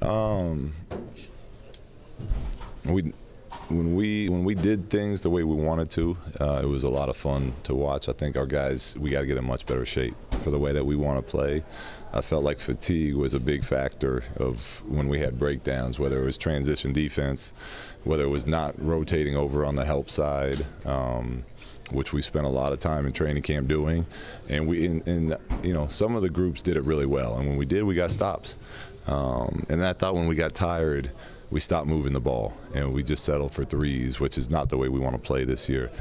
Um, when we did things the way we wanted to, it was a lot of fun to watch. I think our guys, we got to get in much better shape for the way that we want to play. I felt like fatigue was a big factor of when we had breakdowns, whether it was transition defense, whether it was not rotating over on the help side, which we spent a lot of time in training camp doing. And some of the groups did it really well. And when we did, we got stops. And I thought when we got tired, we stopped moving the ball and we just settled for threes, which is not the way we want to play this year.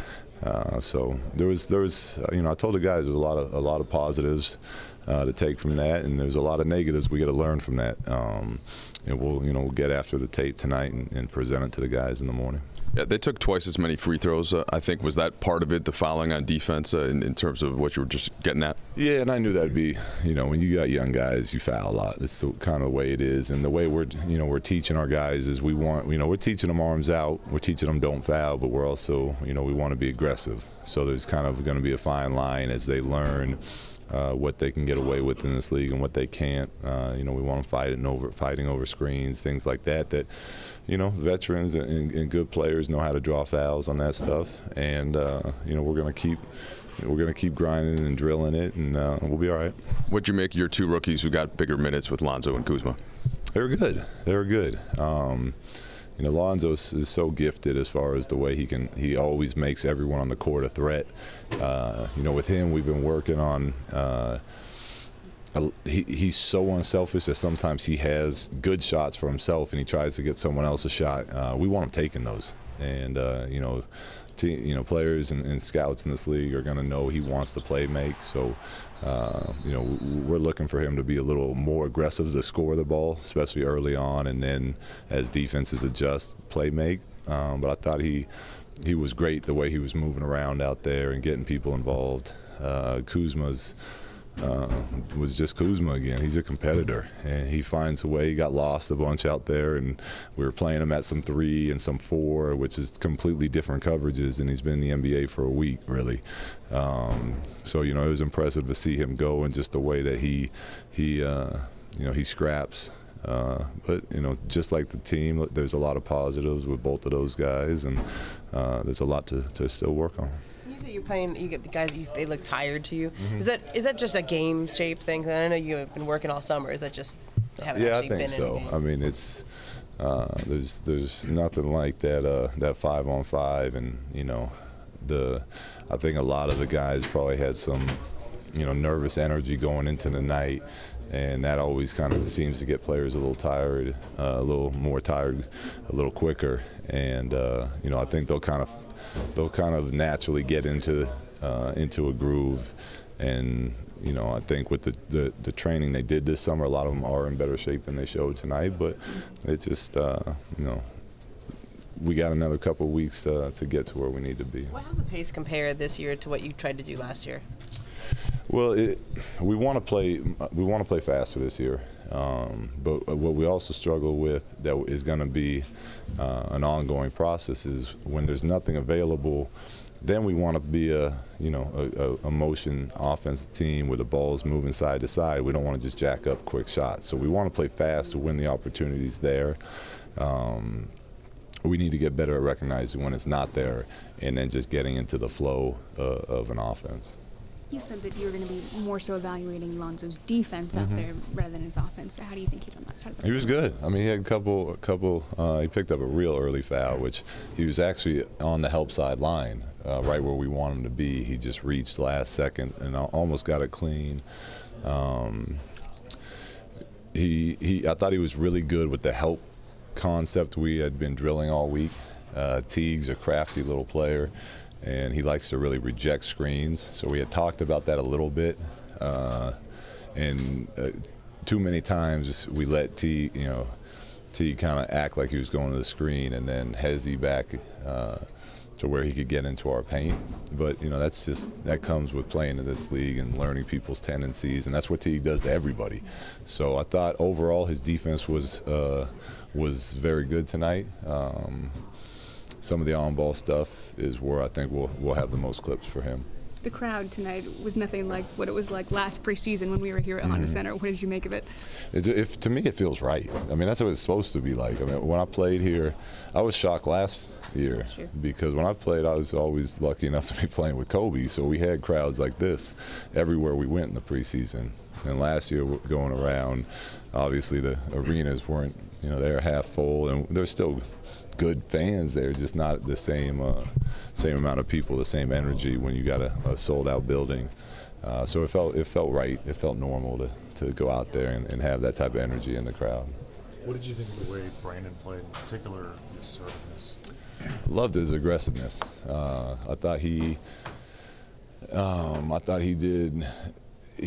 So there was I told the guys there's a lot of positives to take from that, and there's a lot of negatives we got to learn from that. And we'll get after the tape tonight and present it to the guys in the morning. Yeah, they took twice as many free throws. I think, was that part of it, the fouling on defense, in terms of what you were just getting at? Yeah, and I knew that'd be, when you got young guys, you foul a lot. It's kind of the way it is, and the way we're teaching our guys is we're teaching them arms out, we're teaching them don't foul, but we're also, we want to be aggressive. So there's kind of going to be a fine line as they learn what they can get away with in this league and what they can't. We want them fighting over screens, things like that. Veterans and good players know how to draw fouls on that stuff, and we're going to keep grinding and drilling it, and we'll be all right. What'd you make of your two rookies who got bigger minutes with Lonzo and Kuzma? They were good. Lonzo is so gifted as far as the way he always makes everyone on the court a threat. With him, we've been working on he's so unselfish that sometimes he has good shots for himself and he tries to get someone else a shot. We want him taking those. And, players and scouts in this league are going to know he wants to play make. So, we're looking for him to be a little more aggressive to score the ball, especially early on, and then as defenses adjust, play make. But I thought he was great the way he was moving around out there and getting people involved. Kuzma's was just Kuzma again. He's a competitor, and he finds a way. He got lost a bunch out there, and we were playing him at some 3 and some 4, which is completely different coverages, and he's been in the NBA for a week, really. So, it was impressive to see him go and just the way that he scraps. But, just like the team, there's a lot of positives with both of those guys, and there's a lot to still work on. You're playing. You get the guys. They look tired to you. Mm-hmm. Is that just a game shape thing? 'Cause I know you have been working all summer. Is that just haven't actually been in? Yeah, I think so. I mean, it's there's nothing like that 5-on-5, and I think a lot of the guys probably had some nervous energy going into the night, and that always kind of seems to get players a little tired, a little more tired, a little quicker, and I think they'll kind of naturally get into a groove, and I think with the training they did this summer, a lot of them are in better shape than they showed tonight. But it's just we got another couple of weeks to get to where we need to be. Well, how's the pace compare this year to what you tried to do last year? Well, we want to play faster this year, but what we also struggle with that is going to be an ongoing process is when there's nothing available. Then we want to be a motion offensive team where the ball's moving side to side. We don't want to just jack up quick shots. So we want to play fast to win the opportunities there. We need to get better at recognizing when it's not there and then just getting into the flow of an offense. You said that you were going to be more so evaluating Lonzo's defense out there rather than his offense. So how do you think he did on that side of the He was good. I mean, he had a couple. He picked up a real early foul, which he was actually on the help side line, right where we want him to be. He just reached last second and almost got it clean. I thought he was really good with the help concept we had been drilling all week. Teague's a crafty little player, and he likes to really reject screens. So we had talked about that a little bit, and too many times we let T kind of act like he was going to the screen and then hezzy back to where he could get into our paint. But that comes with playing in this league and learning people's tendencies, and that's what Teague does to everybody. So I thought overall his defense was very good tonight. Some of the on-ball stuff is where I think we'll have the most clips for him. the crowd tonight was nothing like what it was like last preseason when we were here at Honda Center. What did you make of it? To me, it feels right. I mean, that's what it's supposed to be like. I mean, when I played here, I was shocked last year because when I played, I was always lucky enough to be playing with Kobe, so we had crowds like this everywhere we went in the preseason. And last year, going around, obviously the arenas weren't, they were half full, and there's still good fans there, just not the same amount of people, the same energy when you got a sold-out building. So it felt right. It felt normal to go out there and have that type of energy in the crowd. What did you think of the way Brandon played, in particular his assertiveness? Loved his aggressiveness. I thought he did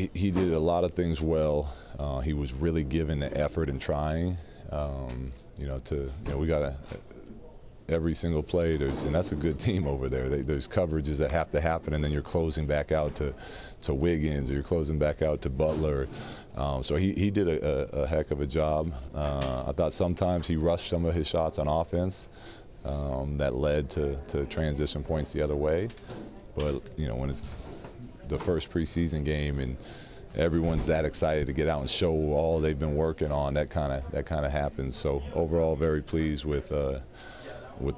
a lot of things well. He was really giving the effort and trying. We got every single play, and that's a good team over there. There's coverages that have to happen, and then you're closing back out to Wiggins, or you're closing back out to Butler. So he did a heck of a job. I thought sometimes he rushed some of his shots on offense that led to transition points the other way. But when it's the first preseason game and everyone's that excited to get out and show all they've been working on, that kind of happens. So overall, very pleased with the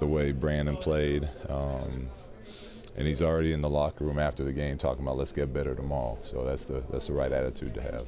way Brandon played, and he's already in the locker room after the game talking about let's get better tomorrow. So that's the right attitude to have.